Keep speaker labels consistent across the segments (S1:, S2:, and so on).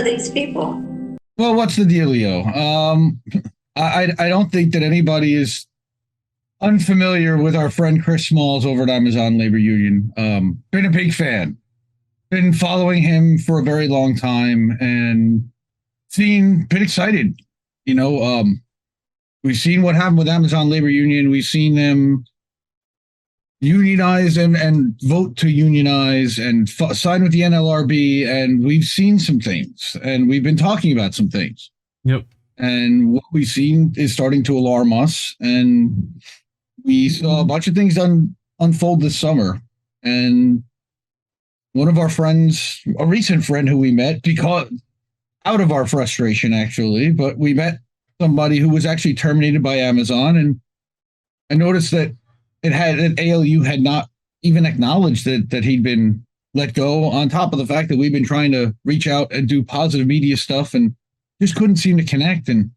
S1: are these people?
S2: Well, what's the dealio? I don't think that anybody is unfamiliar with our friend Chris Smalls over at Amazon Labor Union. Been a big fan. Been following him for a very long time and been excited. You know, we've seen what happened with Amazon Labor Union. We've seen them unionize and vote to unionize and sign with the NLRB. And we've seen some things and we've been talking about some things.
S3: Yep.
S2: And what we've seen is starting to alarm us. And we saw a bunch of things unfold this summer. And one of our friends, a recent friend who we met, because out of our frustration, actually, but we met somebody who was actually terminated by Amazon. And I noticed that ALU had not even acknowledged that he'd been let go, on top of the fact that we've been trying to reach out and do positive media stuff and just couldn't seem to connect. And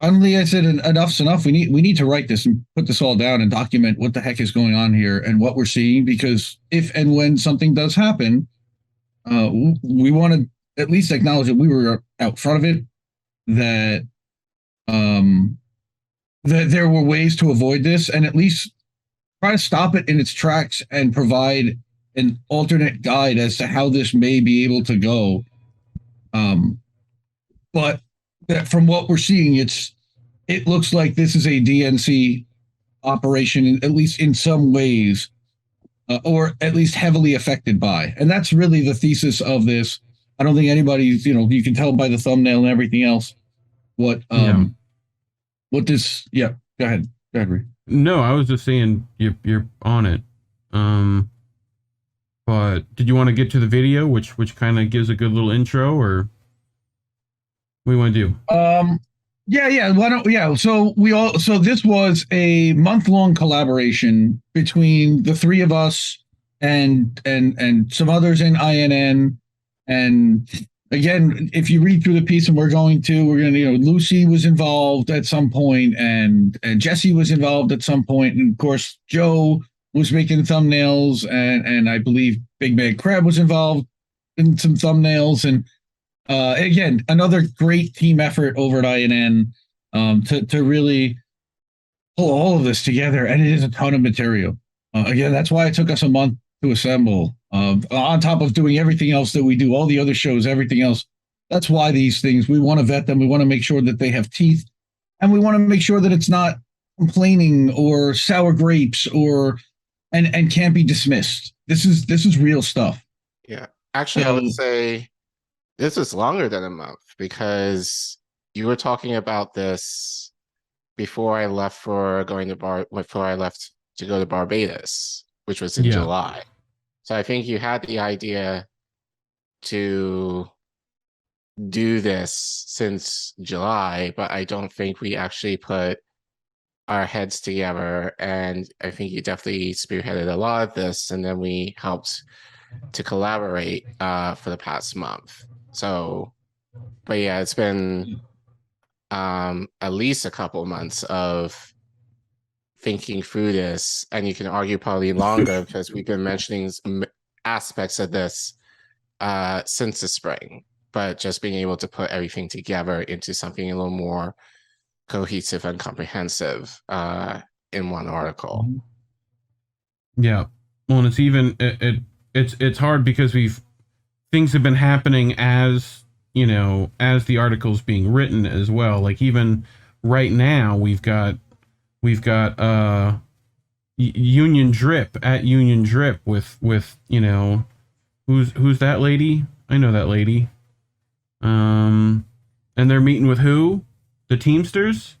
S2: finally I said, enough's enough. We need to write this and put this all down and document what the heck is going on here and what we're seeing, because if and when something does happen, we want to at least acknowledge that we were out front of it, that there were ways to avoid this, and at least try to stop it in its tracks and provide an alternate guide as to how this may be able to go. But from what we're seeing, it looks like this is a DNC operation, at least in some ways, or at least heavily affected by. And that's really the thesis of this. I don't think anybody's, you can tell by the thumbnail and everything else what this, go ahead, Reef.
S3: No, I was just saying you're on it. But did you want to get to the video, which kind of gives a good little intro, or what do you want to do?
S2: Yeah. Why don't? Yeah. So this was a month-long collaboration between the three of us and some others in INN. And again, if you read through the piece, and we're going to, Lucy was involved at some point, and Jesse was involved at some point, and of course Joe was making thumbnails, and I believe Big Bad Crab was involved in some thumbnails, and again, another great team effort over at INN to really pull all of this together, and it is a ton of material. Again, that's why it took us a month to assemble. On top of doing everything else that we do, all the other shows, everything else. That's why these things, we want to vet them. We want to make sure that they have teeth, and we want to make sure that it's not complaining or sour grapes and can't be dismissed. This is real stuff.
S4: Yeah. Actually, I would say this is longer than a month, because you were talking about this before I left to go to Barbados, which was in July. So I think you had the idea to do this since July, but I don't think we actually put our heads together. And I think you definitely spearheaded a lot of this, and then we helped to collaborate for the past month. So, but yeah, it's been at least a couple months of thinking through this, and you can argue probably longer because we've been mentioning aspects of this since the spring, but just being able to put everything together into something a little more cohesive and comprehensive in one article.
S3: Yeah, well, and it's even it's hard because things have been happening as the article's being written as well. Like even right now, we've got Union Drip at Union Drip with who's that lady? I know that lady. And they're meeting with who? The Teamsters.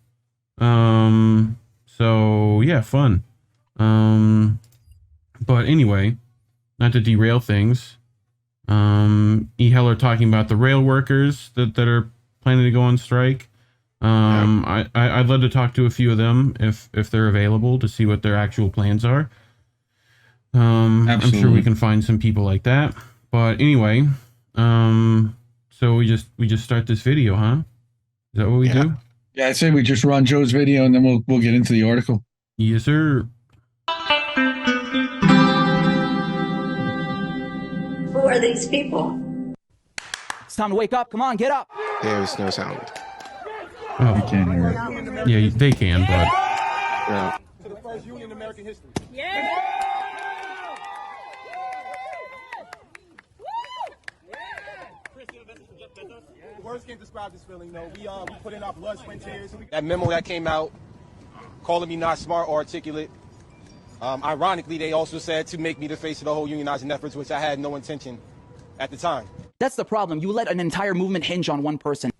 S3: So yeah, fun. But anyway, not to derail things. E-Heller talking about the rail workers that are planning to go on strike. I'd love to talk to a few of them if they're available to see what their actual plans are. I'm sure we can find some people like that. But anyway, so we just start this video, huh? Is that what we do?
S2: Yeah, I'd say we just run Joe's video and then we'll get into the article.
S3: Yes, sir.
S1: Who are these people? It's time to wake up. Come on, get up.
S4: There's no sound.
S3: Oh,
S2: I can't hear it.
S3: yeah, they can, but
S4: Yeah.
S5: To the first union in American history.
S6: Yeah.
S5: Words can't describe this feeling, though. We put in our blood, sweat, and tears. That memo that came out, calling me not smart or articulate. Ironically, they also said to make me the face of the whole unionizing efforts, which I had no intention at the time.
S1: That's the problem. You let an entire movement hinge on one person.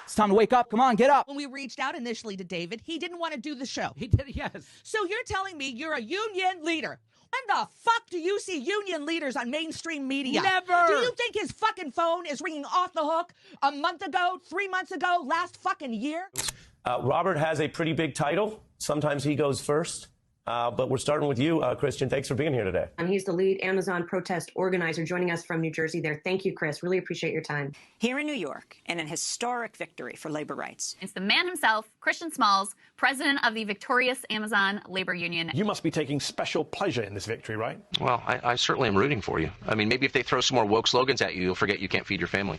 S1: It's time to wake up. Come on, get up.
S6: When we reached out initially to David, he didn't want to do the show.
S7: He did, yes.
S6: So you're telling me you're a union leader. When the fuck do you see union leaders on mainstream media?
S7: Never.
S6: Do you think his fucking phone is ringing off the hook a month ago, 3 months ago, last fucking year?
S8: Robert has a pretty big title. Sometimes he goes first. But we're starting with you, Christian. Thanks for being here today.
S9: He's the lead Amazon protest organizer joining us from New Jersey there. Thank you, Chris. Really appreciate your time.
S10: Here in New York, in an historic victory for labor rights.
S11: It's the man himself, Christian Smalls, president of the victorious Amazon Labor Union.
S12: You must be taking special pleasure in this victory, right?
S13: Well, I certainly am rooting for you. I mean, maybe if they throw some more woke slogans at you, you'll forget you can't feed your family.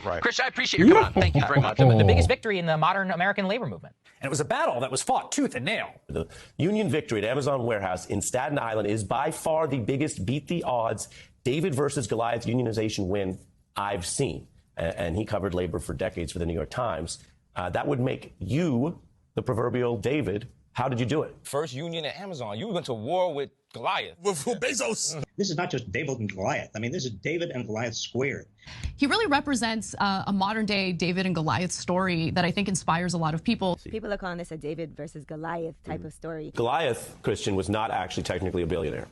S12: Right.
S13: Chris, I appreciate your coming on. Thank you very much.
S7: The biggest victory in the modern American labor movement.
S12: And it was a battle that was fought tooth and nail.
S8: The union victory at Amazon warehouse in Staten Island is by far the biggest beat the odds David versus Goliath unionization win I've seen. And he covered labor for decades for the New York Times. That would make you the proverbial David. How did you do it?
S14: First union at Amazon. You went to war with Goliath.
S12: With Bezos.
S15: This is not just David and Goliath. I mean, this is David and Goliath squared.
S16: He really represents a modern day David and Goliath story that I think inspires a lot of people.
S17: People are calling this a David versus Goliath type of story.
S8: Goliath, Christian, was not actually technically a billionaire.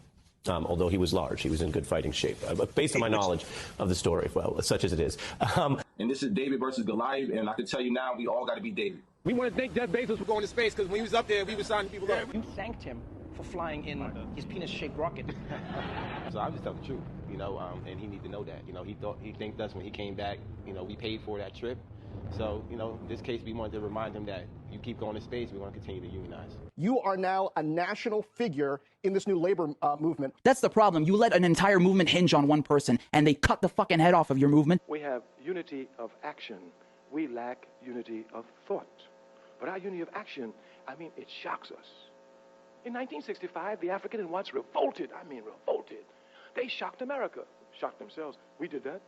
S8: Although he was large, he was in good fighting shape. Based on my knowledge of the story, well, such as it is.
S18: And this is David versus Goliath, and I can tell you now, we all got to be David.
S5: We want to thank Jeff Bezos for going to space, because when he was up there, we were signing people up.
S12: You thanked him for flying in his penis-shaped rocket.
S18: So I was telling the truth, and he needed to know that. He thanked us when he came back. We paid for that trip. So, in this case, we wanted to remind him that you keep going to space, we want to continue to unionize.
S19: You are now a national figure in this new labor movement.
S1: That's the problem. You let an entire movement hinge on one person, and they cut the fucking head off of your movement.
S20: We have unity of action. We lack unity of thought. But our unity of action, it shocks us. In 1965, the African and whites revolted. Revolted. They shocked America, shocked themselves. We did that.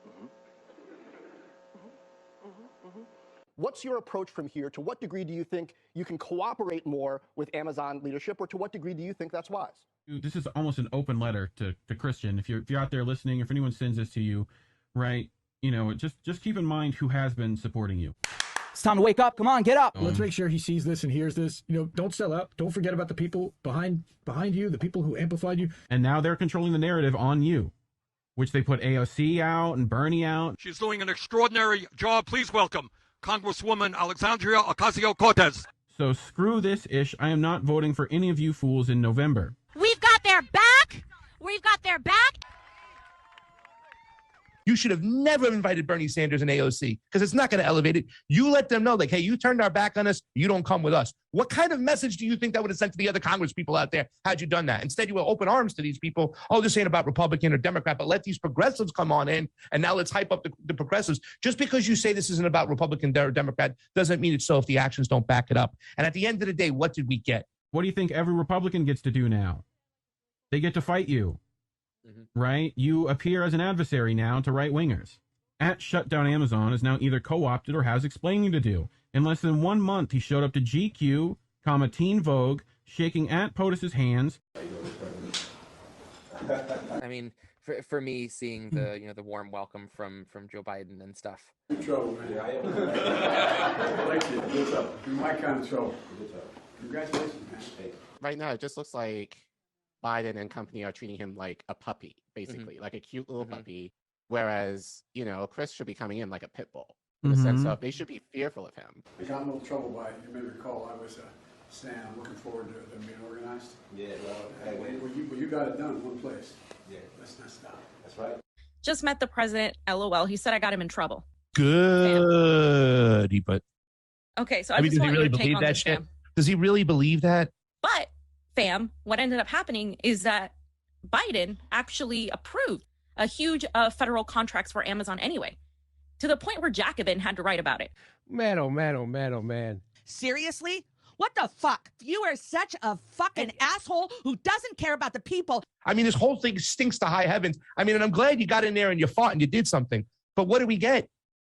S19: What's your approach from here? To what degree do you think you can cooperate more with Amazon leadership, or to what degree do you think that's wise?
S3: This is almost an open letter to Christian. If you're out there listening, if anyone sends this to you, right, just keep in mind who has been supporting you.
S1: It's time to wake up. Come on, get up.
S21: Let's make sure he sees this and hears this. Don't sell out. Don't forget about the people behind you, the people who amplified you.
S3: And now they're controlling the narrative on you, which they put AOC out and Bernie out.
S22: She's doing an extraordinary job. Please welcome Congresswoman Alexandria Ocasio-Cortez.
S3: So screw this ish. I am not voting for any of you fools in November.
S6: We've got their back. We've got their back.
S23: You should have never invited Bernie Sanders and AOC because it's not going to elevate it. You let them know, like, hey, you turned our back on us. You don't come with us. What kind of message do you think that would have sent to the other Congress people out there had you done that? Instead, you will open arms to these people. Oh, this ain't about Republican or Democrat, but let these progressives come on in. And now let's hype up the progressives. Just because you say this isn't about Republican or Democrat doesn't mean it's so if the actions don't back it up. And at the end of the day, what did we get?
S3: What do you think every Republican gets to do now? They get to fight you, right? You appear as an adversary now to right-wingers. At Shutdown Amazon is now either co-opted or has explaining to do. In less than 1 month, he showed up to GQ, Teen Vogue, shaking at POTUS's hands.
S24: For me, seeing the warm welcome from Joe Biden and stuff.
S25: Good trouble, man. I like you. Good trouble. You're my kind of trouble. Congratulations, man.
S4: Right now, it just looks like Biden and company are treating him like a puppy, basically, like a cute little puppy. Whereas, Chris should be coming in like a pit bull in the sense of they should be fearful of him.
S25: I got in a little trouble by, you may recall, I was saying I'm looking forward to them being organized. Yeah, well, you got it done in one place. Yeah. Let's not stop. That's right.
S26: Just met the president, LOL. He said I got him in trouble.
S23: Good.
S26: Okay, so
S23: I mean, does he really believe that shit? Does he really believe that?
S26: But, fam, what ended up happening is that Biden actually approved a huge federal contracts for Amazon anyway. to the point where Jacobin had to write about it.
S12: Man, oh man, oh man, oh man.
S6: Seriously? What the fuck? You are such a fucking asshole who doesn't care about the people.
S23: I mean, this whole thing stinks to high heavens. I mean, and I'm glad you got in there and you fought and you did something. But what do we get?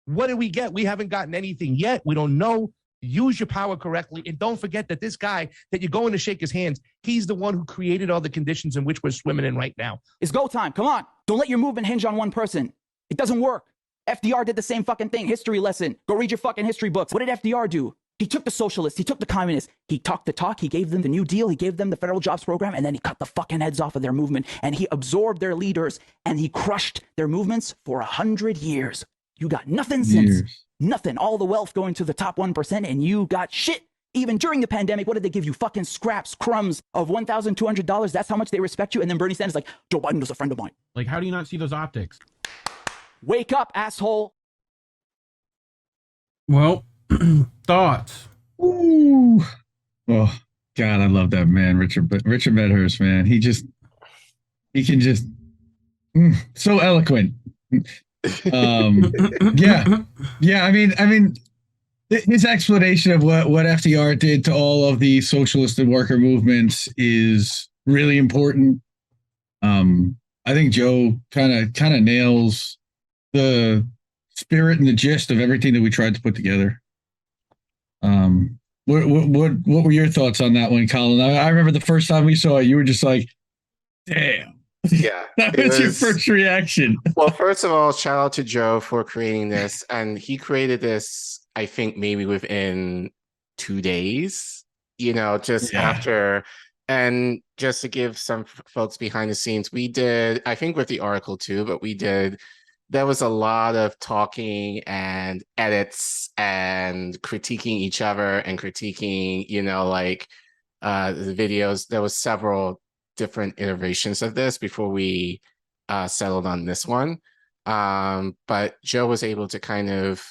S23: What do we get? We haven't gotten anything yet. We don't know. Use your power correctly. And don't forget that this guy that you're going to shake his hands, he's the one who created all the conditions in which we're swimming in right now.
S1: It's go time. Come on. Don't let your movement hinge on one person. It doesn't work. FDR did the same fucking thing. History lesson. Go read your fucking history books. What did FDR do? He took the socialists, he took the communists, he talked the talk, he gave them the New Deal, he gave them the federal jobs program, and then he cut the fucking heads off of their movement, and he absorbed their leaders, and he crushed their movements for 100 years. You got nothing since. Nothing. All the wealth going to the top 1%, and you got shit. Even during the pandemic, what did they give you? Fucking scraps, crumbs of $1,200. That's how much they respect you. And then Bernie Sanders is like, Joe Biden was a friend of mine.
S3: Like, how do you not see those optics?
S1: Wake up, asshole.
S3: Well, thoughts.
S2: Ooh. Oh, God, I love that man, Richard Medhurst, man. He can just, so eloquent. Yeah. I mean, his explanation of what FDR did to all of the socialist and worker movements is really important. I think Joe kind of nails the spirit and the gist of everything that we tried to put together. What were your thoughts on that one, Collin? I remember the first time we saw it, you were just like, damn.
S4: Yeah.
S2: That was your first reaction.
S4: Well, first of all, shout out to Joe for creating this. And he created this, I think, maybe within 2 days, just after. And just to give some folks behind the scenes, we did, I think with the article too, but there was a lot of talking and edits and critiquing each other and critiquing, the videos. There was several different iterations of this before we settled on this one. But Joe was able to kind of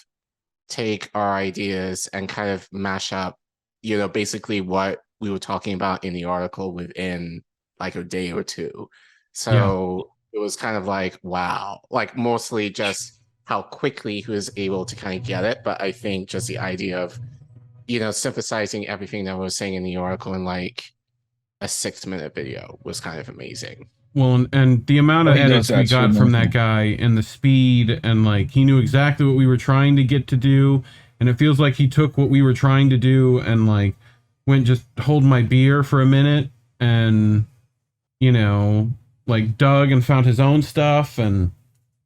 S4: take our ideas and kind of mash up, basically what we were talking about in the article within like a day or two. So it was kind of like, wow, like mostly just how quickly he was able to kind of get it. But I think just the idea of, synthesizing everything that we were saying in the article in like a 6-minute video was kind of amazing.
S3: Well, and the amount of edits we got from that guy and the speed, and like he knew exactly what we were trying to get to do. And it feels like he took what we were trying to do and like went just hold my beer for a minute and, like dug and found his own stuff. And,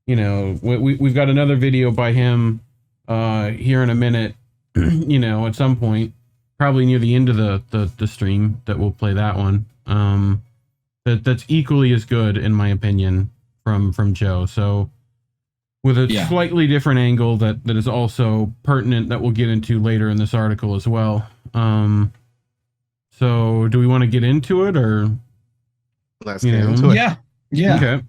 S3: we've got another video by him here in a minute, at some point, probably near the end of the stream that we'll play that one. That's equally as good, in my opinion, from Joe. So with a slightly different angle that is also pertinent that we'll get into later in this article as well. So do we want to get into it, or
S4: let's get into it?
S2: Yeah.
S3: Okay.